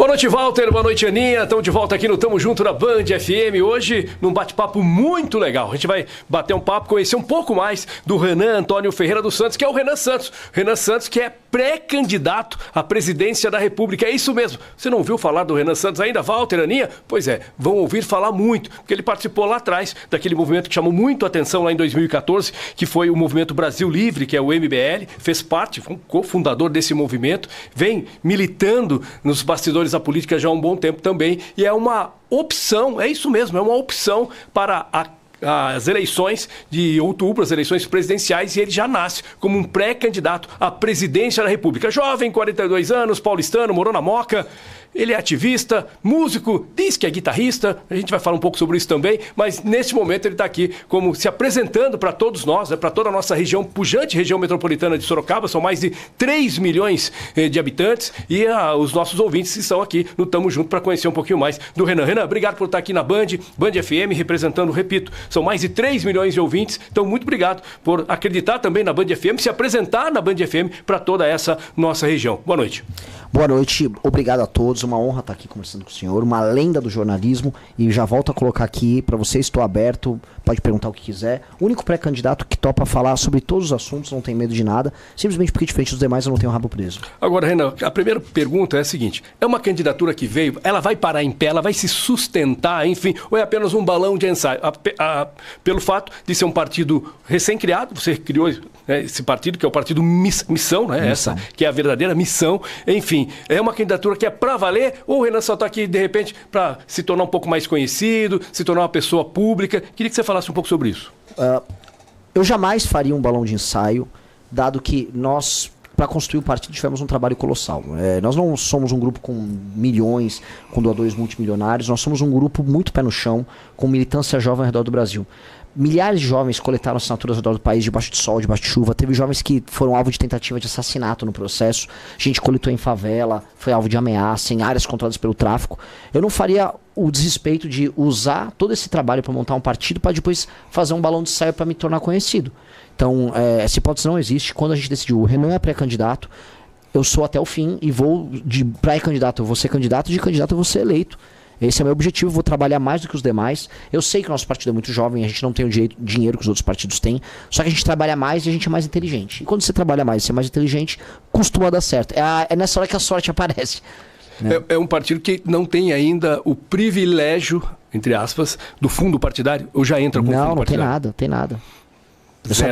Boa noite, Walter. Boa noite, Aninha. Estamos de volta aqui no Tamo Junto na Band FM. Hoje, num bate-papo muito legal. A gente vai bater um papo, conhecer um pouco mais do Renan Antônio Ferreira dos Santos, que é o Renan Santos. Renan Santos, que é pré-candidato à presidência da República. É isso mesmo. Você não ouviu falar do Renan Santos ainda, Walter, Aninha? Pois é, vão ouvir falar muito, porque ele participou lá atrás daquele movimento que chamou muito a atenção lá em 2014, que foi o Movimento Brasil Livre, que é o MBL. Fez parte, foi um cofundador desse movimento. Vem militando nos bastidores da política já há um bom tempo também, e é uma opção, é isso mesmo, é uma opção para as eleições de outubro, as eleições presidenciais, e ele já nasce como um pré-candidato à presidência da República. Jovem, 42 anos, paulistano, morou na Moca. Ele é ativista, músico, diz que é guitarrista, a gente vai falar um pouco sobre isso também, mas neste momento ele está aqui como se apresentando para todos nós, para toda a nossa região, pujante região metropolitana de Sorocaba. São mais de 3 milhões de habitantes, e os nossos ouvintes estão aqui no Tamo Junto para conhecer um pouquinho mais do Renan. Renan, obrigado por estar aqui na Band FM, representando, repito, são mais de 3 milhões de ouvintes, então muito obrigado por acreditar também na Band FM, se apresentar na Band FM para toda essa nossa região. Boa noite. Boa noite, obrigado a todos, uma honra estar aqui conversando com o senhor, uma lenda do jornalismo, e já volto a colocar aqui para você, estou aberto, pode perguntar o que quiser. O único pré-candidato que topa falar sobre todos os assuntos, não tem medo de nada, simplesmente porque diferente dos demais eu não tenho rabo preso. Agora, Renan, a primeira pergunta é a seguinte, é uma candidatura que veio, ela vai parar em pé, ela vai se sustentar, enfim, ou é apenas um balão de ensaio? Pelo fato de ser um partido recém-criado, você criou esse partido, que é o partido Missão, né? Essa que é a verdadeira missão, enfim, é uma candidatura que é para valer, ou o Renan só está aqui, de repente, para se tornar um pouco mais conhecido, se tornar uma pessoa pública? Queria que você falasse um pouco sobre isso. Eu jamais faria um balão de ensaio, dado que nós, para construir o partido, tivemos um trabalho colossal. Nós não somos um grupo com milhões, com doadores multimilionários, nós somos um grupo muito pé no chão, com militância jovem ao redor do Brasil. Milhares de jovens coletaram assinaturas ao redor do país, debaixo de sol, debaixo de chuva. Teve jovens que foram alvo de tentativa de assassinato no processo. Gente coletou em favela, foi alvo de ameaça, em áreas controladas pelo tráfico. Eu não faria o desrespeito de usar todo esse trabalho para montar um partido para depois fazer um balão de ensaio para me tornar conhecido. Então, essa hipótese não existe. Quando a gente decidiu, o Renan é pré-candidato, eu sou até o fim e vou de pré-candidato, eu vou ser candidato, de candidato eu vou ser eleito. Esse é o meu objetivo, vou trabalhar mais do que os demais. Eu sei que o nosso partido é muito jovem, a gente não tem o dinheiro que os outros partidos têm, só que a gente trabalha mais e a gente é mais inteligente. E quando você trabalha mais e você é mais inteligente, costuma dar certo. É nessa hora que a sorte aparece. Né? É um partido que não tem ainda o privilégio, entre aspas, do fundo partidário, ou já entra com fundo partidário? Não tem nada.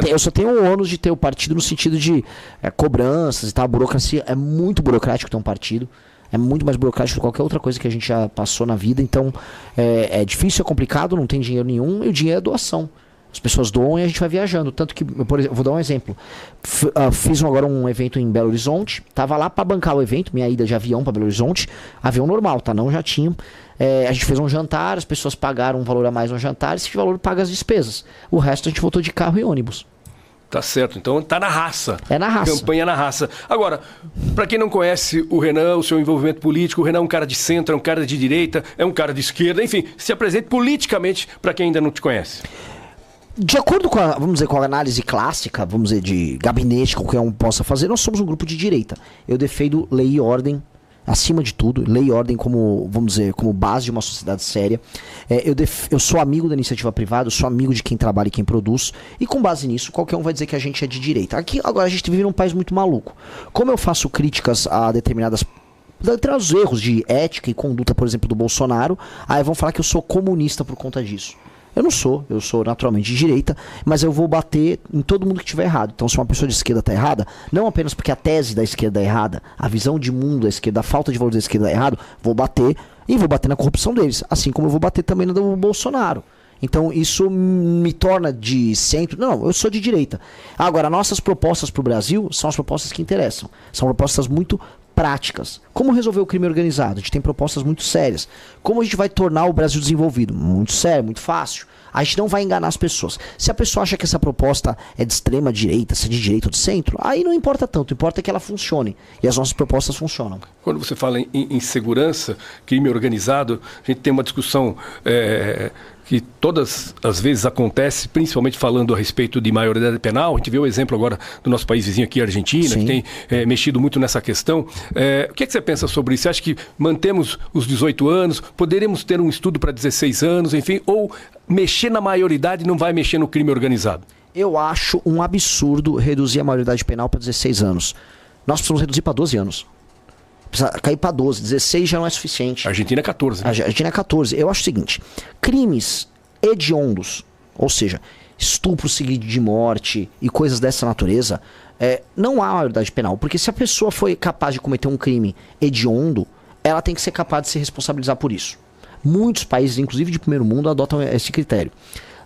Eu só tenho o ônus de ter o partido no sentido de cobranças e tal, burocracia. É muito burocrático ter um partido. É muito mais burocrático que qualquer outra coisa que a gente já passou na vida. Então, é difícil, é complicado, não tem dinheiro nenhum. E o dinheiro é doação. As pessoas doam e a gente vai viajando. Tanto que, por exemplo, vou dar um exemplo. Fiz agora um evento em Belo Horizonte. Tava lá para bancar o evento, minha ida de avião para Belo Horizonte. Avião normal, tá? Não jatinho. A gente fez um jantar, as pessoas pagaram um valor a mais no jantar. Esse valor paga as despesas. O resto a gente voltou de carro e ônibus. Tá certo, então tá na raça. É na raça. Campanha na raça. Agora, para quem não conhece o Renan, o seu envolvimento político, o Renan é um cara de centro, é um cara de direita, é um cara de esquerda, enfim, se apresente politicamente para quem ainda não te conhece. De acordo com com a análise clássica, vamos dizer, de gabinete, qualquer um possa fazer, nós somos um grupo de direita. Eu defendo lei e ordem, acima de tudo, lei e ordem como, vamos dizer, como base de uma sociedade séria. Eu sou amigo da iniciativa privada, eu sou amigo de quem trabalha e quem produz, e com base nisso, qualquer um vai dizer que a gente é de direita. Aqui, agora, a gente vive num país muito maluco. Como eu faço críticas a determinados erros de ética e conduta, por exemplo, do Bolsonaro, aí vão falar que eu sou comunista por conta disso. Eu não sou, eu sou naturalmente de direita, mas eu vou bater em todo mundo que estiver errado. Então, se uma pessoa de esquerda está errada, não apenas porque a tese da esquerda é errada, a visão de mundo da esquerda, a falta de valor da esquerda é errado, vou bater e vou bater na corrupção deles, assim como eu vou bater também no do Bolsonaro. Então, isso me torna de centro. Não, eu sou de direita. Agora, nossas propostas para o Brasil são as propostas que interessam. São propostas muito práticas. Como resolver o crime organizado? A gente tem propostas muito sérias. Como a gente vai tornar o Brasil desenvolvido? Muito sério, muito fácil. A gente não vai enganar as pessoas. Se a pessoa acha que essa proposta é de extrema direita, se é de direita ou de centro, aí não importa tanto, importa que ela funcione. E as nossas propostas funcionam. Quando você fala em segurança, crime organizado, a gente tem uma discussão que todas as vezes acontece, principalmente falando a respeito de maioridade penal. A gente vê o exemplo agora do nosso país vizinho aqui, a Argentina, Sim. que tem mexido muito nessa questão. O que é que você pensa sobre isso? Você acha que mantemos os 18 anos? Poderíamos ter um estudo para 16 anos, enfim? Ou mexer na maioridade não vai mexer no crime organizado? Eu acho um absurdo reduzir a maioridade penal para 16 anos. Nós precisamos reduzir para 12 anos. Precisa cair para 12. 16 já não é suficiente. A Argentina é 14. Né? A Argentina é 14. Eu acho o seguinte. Crimes hediondos, ou seja, estupro seguido de morte e coisas dessa natureza, não há maioridade penal. Porque se a pessoa foi capaz de cometer um crime hediondo, ela tem que ser capaz de se responsabilizar por isso. Muitos países, inclusive de primeiro mundo, adotam esse critério.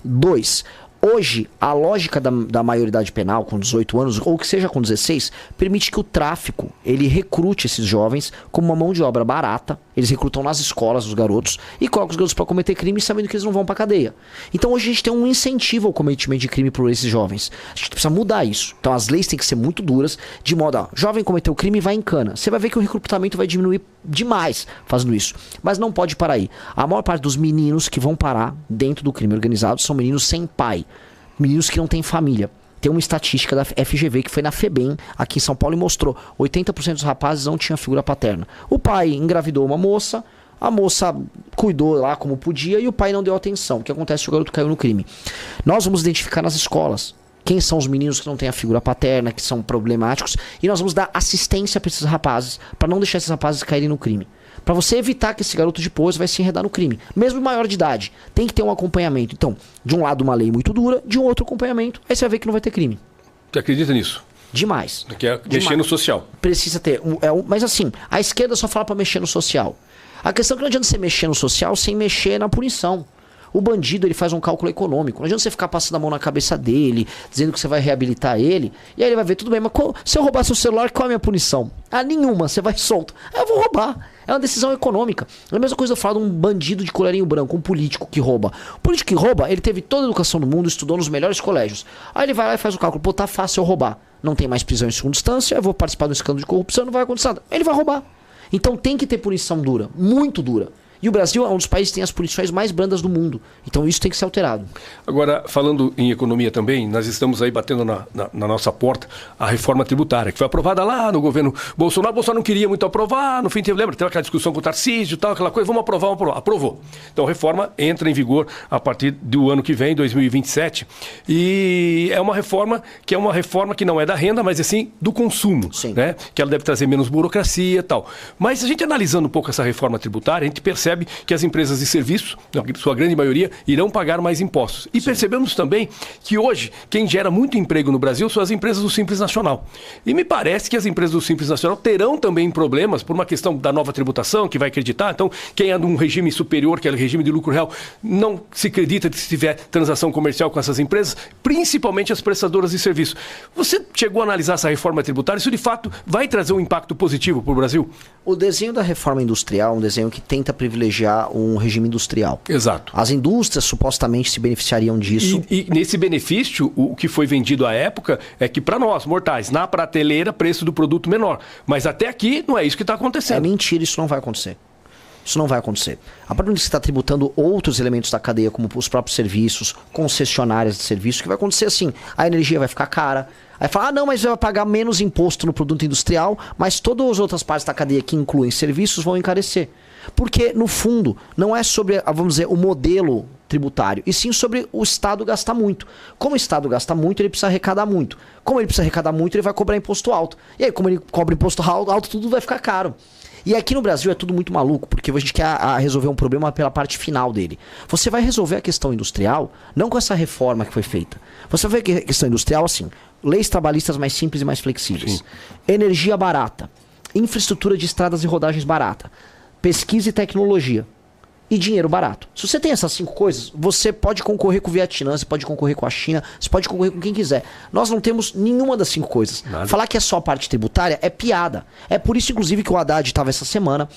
2. Hoje, a lógica da maioridade penal com 18 anos, ou que seja com 16, permite que o tráfico, ele recrute esses jovens como uma mão de obra barata. Eles recrutam nas escolas os garotos e colocam os garotos para cometer crime sabendo que eles não vão para cadeia. Então hoje a gente tem um incentivo ao cometimento de crime por esses jovens. A gente precisa mudar isso. Então as leis têm que ser muito duras, de modo a jovem cometeu crime e vai em cana. Você vai ver que o recrutamento vai diminuir demais fazendo isso. Mas não pode parar aí. A maior parte dos meninos que vão parar dentro do crime organizado são meninos sem pai. Meninos que não têm família. Tem uma estatística da FGV que foi na FEBEM aqui em São Paulo e mostrou 80% dos rapazes não tinham figura paterna. O pai engravidou uma moça, a moça cuidou lá como podia e o pai não deu atenção. O que acontece? O garoto caiu no crime. Nós vamos identificar nas escolas quem são os meninos que não têm a figura paterna, que são problemáticos, e nós vamos dar assistência para esses rapazes, para não deixar esses rapazes caírem no crime. Para você evitar que esse garoto depois vai se enredar no crime. Mesmo maior de idade, tem que ter um acompanhamento. Então, de um lado uma lei muito dura, de um outro acompanhamento, aí você vai ver que não vai ter crime. Você acredita nisso? Demais. Que é mexer no social. Precisa ter. Mas assim, a esquerda só fala para mexer no social. A questão é que não adianta você mexer no social sem mexer na punição. O bandido, ele faz um cálculo econômico. Não adianta você ficar passando a mão na cabeça dele, dizendo que você vai reabilitar ele, e aí ele vai ver, tudo bem, mas se eu roubar seu celular, qual é a minha punição? Ah, nenhuma, você vai solto. Eu vou roubar. É uma decisão econômica. É a mesma coisa eu falar de um bandido de colarinho branco, um político que rouba. O político que rouba, ele teve toda a educação do mundo, estudou nos melhores colégios. Aí ele vai lá e faz o cálculo, pô, tá fácil eu roubar. Não tem mais prisão em segunda instância, eu vou participar do escândalo de corrupção, não vai acontecer nada. Ele vai roubar. Então tem que ter punição dura, muito dura. E o Brasil é um dos países que tem as punições mais brandas do mundo. Então isso tem que ser alterado. Agora, falando em economia também, nós estamos aí batendo na nossa porta a reforma tributária, que foi aprovada lá no governo Bolsonaro. Bolsonaro não queria muito aprovar, no fim teve aquela discussão com o Tarcísio e tal, aquela coisa, vamos aprovar, aprovou. Então a reforma entra em vigor a partir do ano que vem, 2027. E é uma reforma que não é da renda, mas assim do consumo. Sim. Né? Que ela deve trazer menos burocracia e tal. Mas a gente analisando um pouco essa reforma tributária, a gente percebe que as empresas de serviços, na sua grande maioria, irão pagar mais impostos. E percebemos também que hoje, quem gera muito emprego no Brasil são as empresas do Simples Nacional. E me parece que as empresas do Simples Nacional terão também problemas por uma questão da nova tributação, que vai acreditar. Então, quem é de um regime superior, que é o regime de lucro real, não se acredita que se tiver transação comercial com essas empresas, principalmente as prestadoras de serviço. Você chegou a analisar essa reforma tributária? Isso, de fato, vai trazer um impacto positivo para o Brasil? O desenho da reforma industrial é um desenho que tenta privilegiar um regime industrial. Exato. As indústrias supostamente se beneficiariam disso. E nesse benefício, o que foi vendido à época é que para nós, mortais, na prateleira, preço do produto menor. Mas até aqui não é isso que está acontecendo. É mentira, isso não vai acontecer. Isso não vai acontecer. A partir do que você está tributando outros elementos da cadeia, como os próprios serviços, concessionárias de serviço, que vai acontecer assim, a energia vai ficar cara. Aí fala, não, mas vai pagar menos imposto no produto industrial, mas todas as outras partes da cadeia que incluem serviços vão encarecer. Porque, no fundo, não é sobre, vamos dizer, o modelo tributário, e sim sobre o Estado gastar muito. Como o Estado gasta muito, ele precisa arrecadar muito. Como ele precisa arrecadar muito, ele vai cobrar imposto alto. E aí, como ele cobra imposto alto, tudo vai ficar caro. E aqui no Brasil é tudo muito maluco, porque a gente quer resolver um problema pela parte final dele. Você vai resolver a questão industrial, não com essa reforma que foi feita. Você vai ver a questão industrial assim, leis trabalhistas mais simples e mais flexíveis. Sim. Energia barata, infraestrutura de estradas e rodagens barata, pesquisa e tecnologia e dinheiro barato. Se você tem essas 5 coisas, você pode concorrer com o Vietnã, você pode concorrer com a China, você pode concorrer com quem quiser. Nós não temos nenhuma das 5 coisas. Nada. Falar que é só a parte tributária é piada. É por isso, inclusive, que o Haddad estava essa semana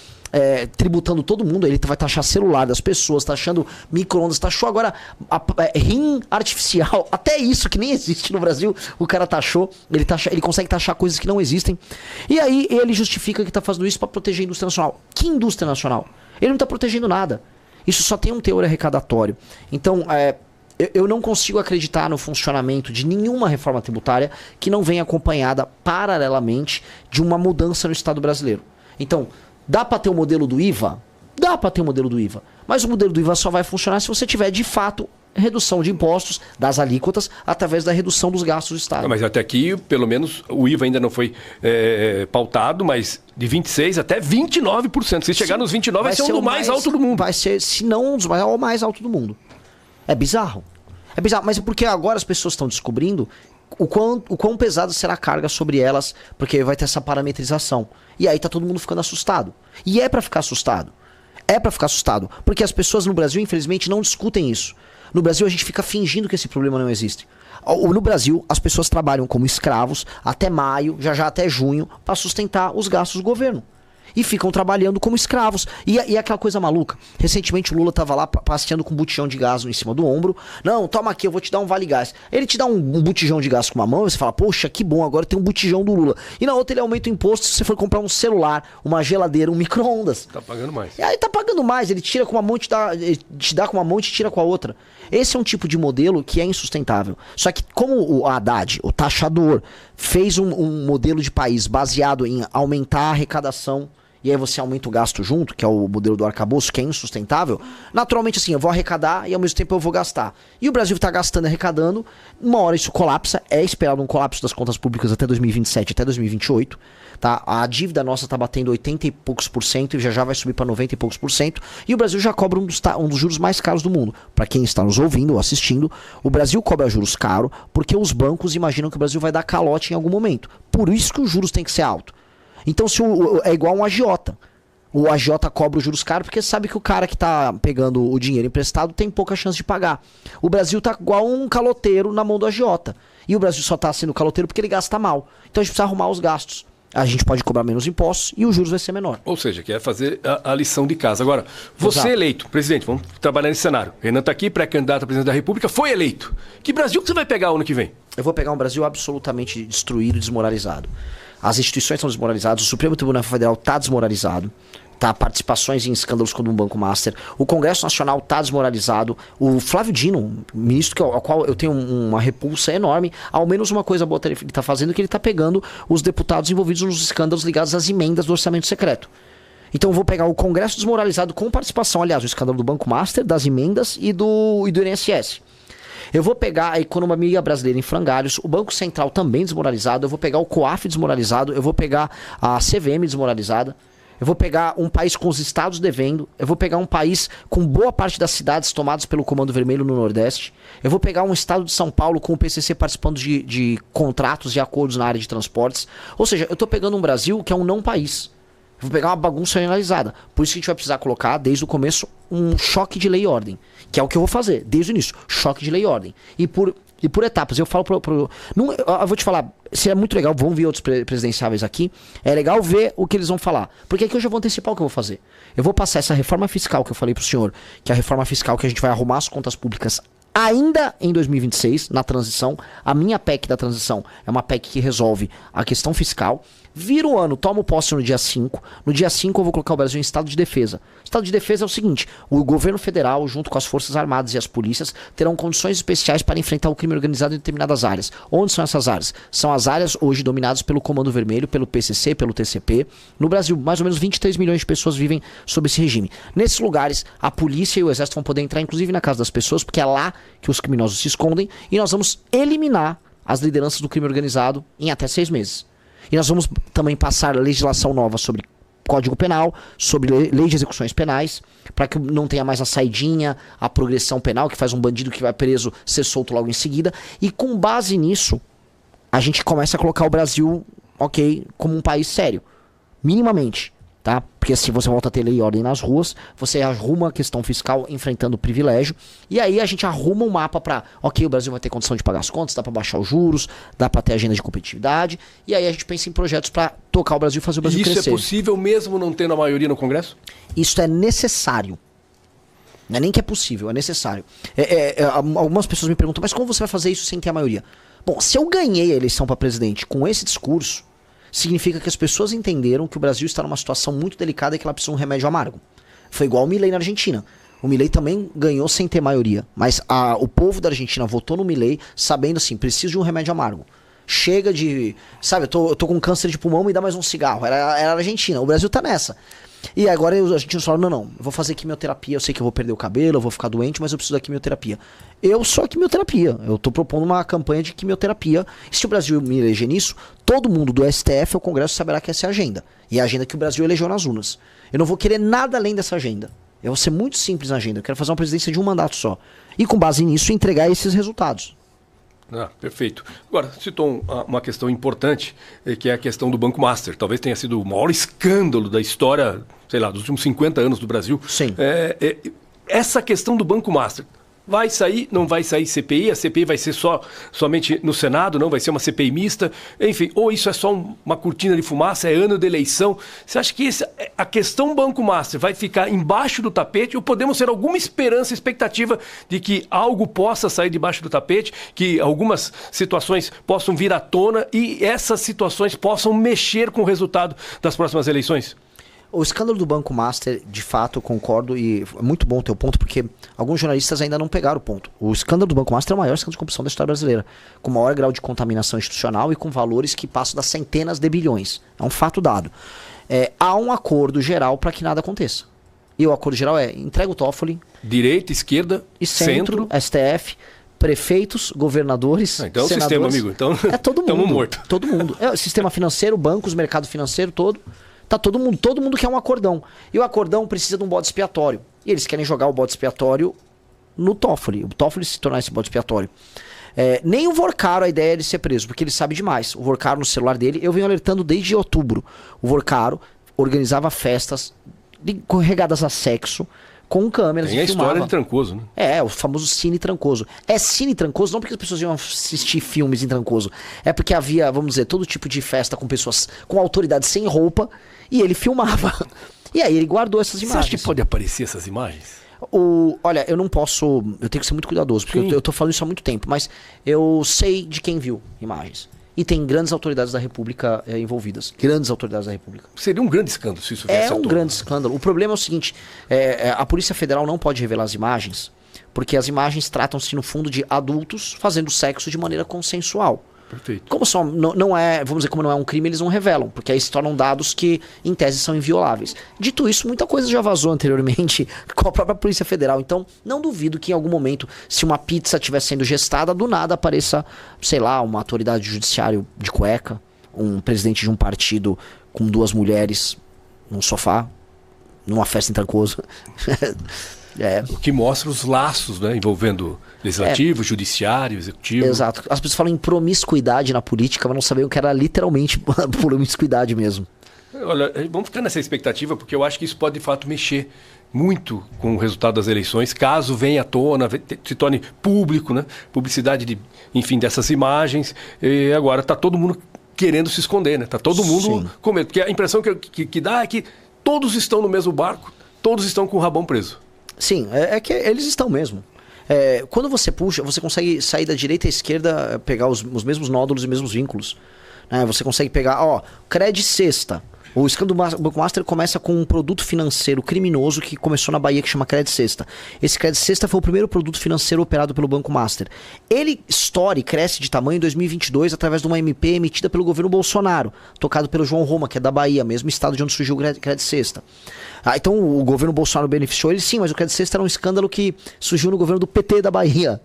tributando todo mundo. Ele vai taxar celular das pessoas, taxando micro-ondas, taxou agora rim artificial. Até isso, que nem existe no Brasil, o cara taxou. Ele consegue taxar coisas que não existem. E aí ele justifica que está fazendo isso para proteger a indústria nacional. Que indústria nacional? Ele não está protegendo nada. Isso só tem um teor arrecadatório. Então, eu não consigo acreditar no funcionamento de nenhuma reforma tributária que não venha acompanhada paralelamente de uma mudança no Estado brasileiro. Então, dá para ter o modelo do IVA? Dá para ter o modelo do IVA. Mas o modelo do IVA só vai funcionar se você tiver, de fato, redução de impostos das alíquotas através da redução dos gastos do Estado. Mas até aqui, pelo menos, o IVA ainda não foi pautado, mas de 26% até 29%. Se chegar nos 29%, vai ser um dos mais alto do mundo. Vai ser, se não, um dos mais alto do mundo. É bizarro. É bizarro, mas é porque agora as pessoas estão descobrindo o quão pesado será a carga sobre elas, porque vai ter essa parametrização. E aí tá todo mundo ficando assustado. E é pra ficar assustado. É pra ficar assustado. Porque as pessoas no Brasil, infelizmente, não discutem isso. No Brasil, a gente fica fingindo que esse problema não existe. No Brasil, as pessoas trabalham como escravos até maio, já até junho, para sustentar os gastos do governo. E ficam trabalhando como escravos. E aquela coisa maluca. Recentemente o Lula tava lá passeando com um botijão de gás em cima do ombro. Não, toma aqui, eu vou te dar um vale gás. Ele te dá um botijão de gás com uma mão e você fala, poxa, que bom, agora tem um botijão do Lula. E na outra ele aumenta o imposto se você for comprar um celular, uma geladeira, um micro-ondas. Tá pagando mais. E aí tá pagando mais, ele tira com uma mão, te dá com uma mão e te tira com a outra. Esse é um tipo de modelo que é insustentável. Só que como o Haddad, o taxador, fez um modelo de país baseado em aumentar a arrecadação, e aí você aumenta o gasto junto, que é o modelo do arcabouço, que é insustentável, naturalmente assim, eu vou arrecadar e ao mesmo tempo eu vou gastar. E o Brasil está gastando e arrecadando, uma hora isso colapsa, é esperado um colapso das contas públicas até 2027, até 2028, tá? A dívida nossa está batendo 80 e poucos por cento e já vai subir para 90 e poucos por cento, e o Brasil já cobra um dos juros mais caros do mundo. Para quem está nos ouvindo ou assistindo, o Brasil cobra juros caros porque os bancos imaginam que o Brasil vai dar calote em algum momento. Por isso que os juros têm que ser altos. Então é igual um agiota. O agiota cobra os juros caros porque sabe que o cara que tá pegando o dinheiro emprestado tem pouca chance de pagar. O Brasil tá igual um caloteiro na mão do agiota. E o Brasil só tá sendo caloteiro porque ele gasta mal. Então a gente precisa arrumar os gastos. A gente pode cobrar menos impostos e os juros vai ser menor. Ou seja, quer fazer a lição de casa. Agora, você eleito, presidente, vamos trabalhar nesse cenário. Renan tá aqui, pré-candidato a presidente da República, foi eleito. Que Brasil que você vai pegar ano que vem? Eu vou pegar um Brasil absolutamente destruído e desmoralizado. As instituições estão desmoralizadas, o Supremo Tribunal Federal está desmoralizado, tá? Participações em escândalos como o Banco Master, o Congresso Nacional está desmoralizado, o Flávio Dino, ministro ao qual eu tenho uma repulsa enorme, ao menos uma coisa boa ele está fazendo, que ele está pegando os deputados envolvidos nos escândalos ligados às emendas do orçamento secreto. Então eu vou pegar o Congresso desmoralizado com participação, aliás, o escândalo do Banco Master, das emendas e do INSS. Eu vou pegar a economia brasileira em frangalhos, o Banco Central também desmoralizado, eu vou pegar o COAF desmoralizado, eu vou pegar a CVM desmoralizada, eu vou pegar um país com os estados devendo, eu vou pegar um país com boa parte das cidades tomadas pelo Comando Vermelho no Nordeste, eu vou pegar um estado de São Paulo com o PCC participando de contratos e acordos na área de transportes. Ou seja, eu tô pegando um Brasil que é um não país. Eu vou pegar uma bagunça generalizada. Por isso que a gente vai precisar colocar, desde o começo, um choque de lei e ordem. Que é o que eu vou fazer, desde o início. Choque de lei e ordem. E por etapas. Eu falo eu vou te falar, se é muito legal, vão vir outros presidenciáveis aqui. É legal ver o que eles vão falar. Porque aqui eu já vou antecipar o que eu vou fazer. Eu vou passar essa reforma fiscal que eu falei pro senhor, que é a reforma fiscal que a gente vai arrumar as contas públicas ainda em 2026, na transição. A minha PEC da transição é uma PEC que resolve a questão fiscal. Vira o ano, tomo posse no dia 5. No dia 5 eu vou colocar o Brasil em estado de defesa. Estado de defesa é o seguinte: o governo federal, junto com as forças armadas e as polícias, terão condições especiais para enfrentar o crime organizado em determinadas áreas. Onde são essas áreas? São as áreas hoje dominadas pelo Comando Vermelho, pelo PCC, pelo TCP. No Brasil, mais ou menos 23 milhões de pessoas vivem sob esse regime. Nesses lugares, a polícia e o exército vão poder entrar, inclusive na casa das pessoas, porque é lá que os criminosos se escondem, e nós vamos eliminar as lideranças do crime organizado em até 6 meses. E nós vamos também passar legislação nova sobre Código Penal, sobre lei de execuções penais, para que não tenha mais a saidinha, a progressão penal, que faz um bandido que vai preso ser solto logo em seguida. E com base nisso, a gente começa a colocar o Brasil, ok, como um país sério, minimamente. Tá? Porque se você volta a ter lei e ordem nas ruas, você arruma a questão fiscal enfrentando o privilégio, e aí a gente arruma um mapa para, ok, o Brasil vai ter condição de pagar as contas, dá para baixar os juros, dá para ter agenda de competitividade, e aí a gente pensa em projetos para tocar o Brasil e fazer o Brasil crescer. Isso é possível mesmo não tendo a maioria no Congresso? Isso é necessário. Não é nem que é possível, é necessário. Algumas pessoas me perguntam, mas como você vai fazer isso sem ter a maioria? Bom, se eu ganhei a eleição para presidente com esse discurso, significa que as pessoas entenderam que o Brasil está numa situação muito delicada e que ela precisa de um remédio amargo. Foi igual o Milei na Argentina. O Milei também ganhou sem ter maioria, mas o povo da Argentina votou no Milei sabendo assim, preciso de um remédio amargo. chega de... Sabe, eu tô com câncer de pulmão, me dá mais um cigarro. Era a Argentina. O Brasil tá nessa. E agora a gente fala, não, eu vou fazer quimioterapia, eu sei que eu vou perder o cabelo, eu vou ficar doente, mas eu preciso da quimioterapia. Eu sou a quimioterapia, eu tô propondo uma campanha de quimioterapia. E se o Brasil me eleger nisso, todo mundo do STF ou Congresso saberá que essa é a agenda. E é a agenda que o Brasil elegeu nas urnas. Eu não vou querer nada além dessa agenda. Eu vou ser muito simples na agenda, eu quero fazer uma presidência de um mandato só. E com base nisso, entregar esses resultados. Perfeito. Agora, citou uma questão importante, que é a questão do Banco Master. Talvez tenha sido o maior escândalo da história, sei lá, dos últimos 50 anos do Brasil. Sim. Essa questão do Banco Master. Vai sair, não vai sair CPI? A CPI vai ser somente no Senado, não? Vai ser uma CPI mista? Enfim, ou isso é só uma cortina de fumaça, é ano de eleição? Você acha que a questão Banco Master vai ficar embaixo do tapete ou podemos ter alguma esperança, expectativa de que algo possa sair debaixo do tapete, que algumas situações possam vir à tona e essas situações possam mexer com o resultado das próximas eleições? O escândalo do Banco Master, de fato, eu concordo, e é muito bom o teu ponto, porque alguns jornalistas ainda não pegaram o ponto. O escândalo do Banco Master é o maior escândalo de corrupção da história brasileira, com maior grau de contaminação institucional e com valores que passam das centenas de bilhões. É um fato dado. Há um acordo geral para que nada aconteça. E o acordo geral é, entrega o Toffoli... Direita, esquerda, e centro, STF... prefeitos, governadores, então senadores, o sistema, amigo. Então, é todo mundo. Estamos mortos. Todo mundo. É o sistema financeiro, bancos, mercado financeiro todo. Tá todo mundo quer um acordão. E o acordão precisa de um bode expiatório. E eles querem jogar o bode expiatório no Toffoli. O Toffoli se tornar esse bode expiatório. Nem o Vorcaro a ideia é ele ser preso, porque ele sabe demais. O Vorcaro no celular dele, eu venho alertando desde outubro. O Vorcaro organizava festas regadas a sexo, com câmeras. Tem a história de Trancoso, né? O famoso Cine Trancoso. É Cine Trancoso não porque as pessoas iam assistir filmes em Trancoso. É porque havia, vamos dizer, todo tipo de festa com pessoas com autoridade sem roupa e ele filmava. E aí ele guardou essas imagens. Você acha que pode aparecer essas imagens? Olha, eu não posso... Eu tenho que ser muito cuidadoso, porque eu tô falando isso há muito tempo, mas eu sei de quem viu imagens. E tem grandes autoridades da República envolvidas. Grandes autoridades da República. Seria um grande escândalo se isso viesse É um grande escândalo. O problema é o seguinte, a Polícia Federal não pode revelar as imagens, porque as imagens tratam-se, no fundo, de adultos fazendo sexo de maneira consensual. Perfeito. Como não é, vamos dizer, como não é um crime, eles não revelam, porque aí se tornam dados que, em tese, são invioláveis. Dito isso, muita coisa já vazou anteriormente com a própria Polícia Federal. Então, não duvido que em algum momento, se uma pizza estiver sendo gestada, do nada apareça, sei lá, uma autoridade judiciária de cueca, um presidente de um partido com 2 mulheres num sofá, numa festa em Trancoso. O que mostra os laços, né, envolvendo legislativo, judiciário, executivo. Exato. As pessoas falam em promiscuidade na política, mas não sabiam que era literalmente promiscuidade mesmo. Olha, vamos ficar nessa expectativa, porque eu acho que isso pode de fato mexer muito com o resultado das eleições, caso venha à tona, se torne público, né? Publicidade dessas imagens. E agora está todo mundo querendo se esconder, né? Está todo mundo com medo. Porque a impressão que dá é que todos estão no mesmo barco, todos estão com o rabão preso. Sim, é que eles estão mesmo. Quando você puxa, você consegue sair da direita à esquerda, pegar os mesmos nódulos e mesmos vínculos. Você consegue pegar, Cred Sexta. O escândalo do Banco Master começa com um produto financeiro criminoso que começou na Bahia, que chama Cred Sexta. Esse Cred Sexta foi o primeiro produto financeiro operado pelo Banco Master. Ele estoura e cresce de tamanho em 2022 através de uma MP emitida pelo governo Bolsonaro, tocado pelo João Roma, que é da Bahia, mesmo estado de onde surgiu o Cred Sexta. Então o governo Bolsonaro beneficiou ele, sim, mas o Cred Sexta era um escândalo que surgiu no governo do PT da Bahia.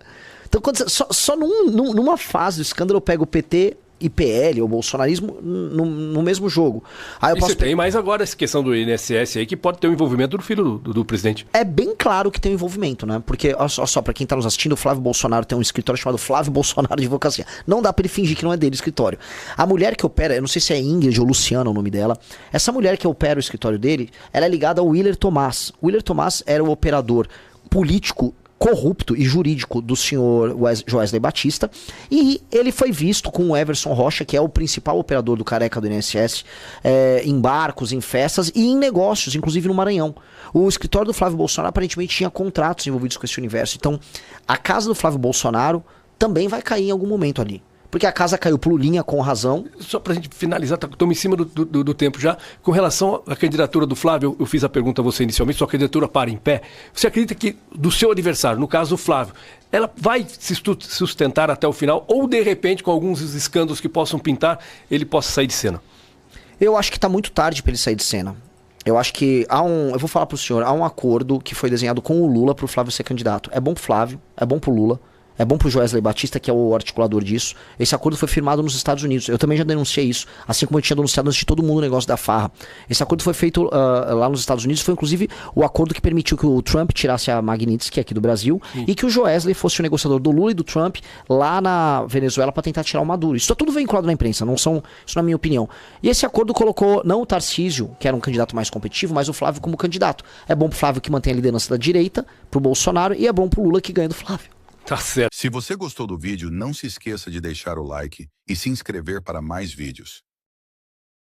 Então só numa fase do escândalo eu pego o PT e PL, ou bolsonarismo, no mesmo jogo. Você tem mais agora essa questão do INSS aí, que pode ter o envolvimento do filho do presidente. É bem claro que tem um envolvimento, né? Porque, olha só, pra quem tá nos assistindo, o Flávio Bolsonaro tem um escritório chamado Flávio Bolsonaro de Advocacia. Não dá pra ele fingir que não é dele o escritório. A mulher que opera, eu não sei se é Ingrid ou Luciana o nome dela, essa mulher que opera o escritório dele, ela é ligada ao Willer Tomás. O Willer Tomás era o operador político corrupto e jurídico do senhor Joesley Batista, e ele foi visto com o Everson Rocha, que é o principal operador do careca do INSS, em barcos, em festas e em negócios, inclusive no Maranhão. O escritório do Flávio Bolsonaro aparentemente tinha contratos envolvidos com esse universo. Então, a casa do Flávio Bolsonaro também vai cair em algum momento ali. porque a casa caiu pro Lulinha com razão. Só pra gente finalizar, estamos em cima do tempo já. Com relação à candidatura do Flávio, eu fiz a pergunta a você inicialmente, sua candidatura para em pé. Você acredita que do seu adversário, no caso o Flávio, ela vai se sustentar até o final ou de repente com alguns escândalos que possam pintar, ele possa sair de cena? Eu acho que tá muito tarde para ele sair de cena. Eu acho que eu vou falar pro senhor, há um acordo que foi desenhado com o Lula pro Flávio ser candidato. É bom pro Flávio, é bom pro Lula, é bom pro Joesley Batista, que é o articulador disso. Esse acordo foi firmado nos Estados Unidos. Eu também já denunciei isso, assim como eu tinha denunciado antes de todo mundo o negócio da farra. Esse acordo foi feito lá nos Estados Unidos, foi inclusive o acordo que permitiu que o Trump tirasse a Magnitsky aqui do Brasil e que o Joesley fosse o negociador do Lula e do Trump lá na Venezuela para tentar tirar o Maduro. Isso tá tudo vinculado na imprensa, isso na minha opinião. E esse acordo colocou não o Tarcísio, que era um candidato mais competitivo, mas o Flávio como candidato. É bom pro Flávio que mantém a liderança da direita, pro Bolsonaro, e é bom pro Lula que ganha do Flávio. Tá certo. Se você gostou do vídeo, não se esqueça de deixar o like e se inscrever para mais vídeos.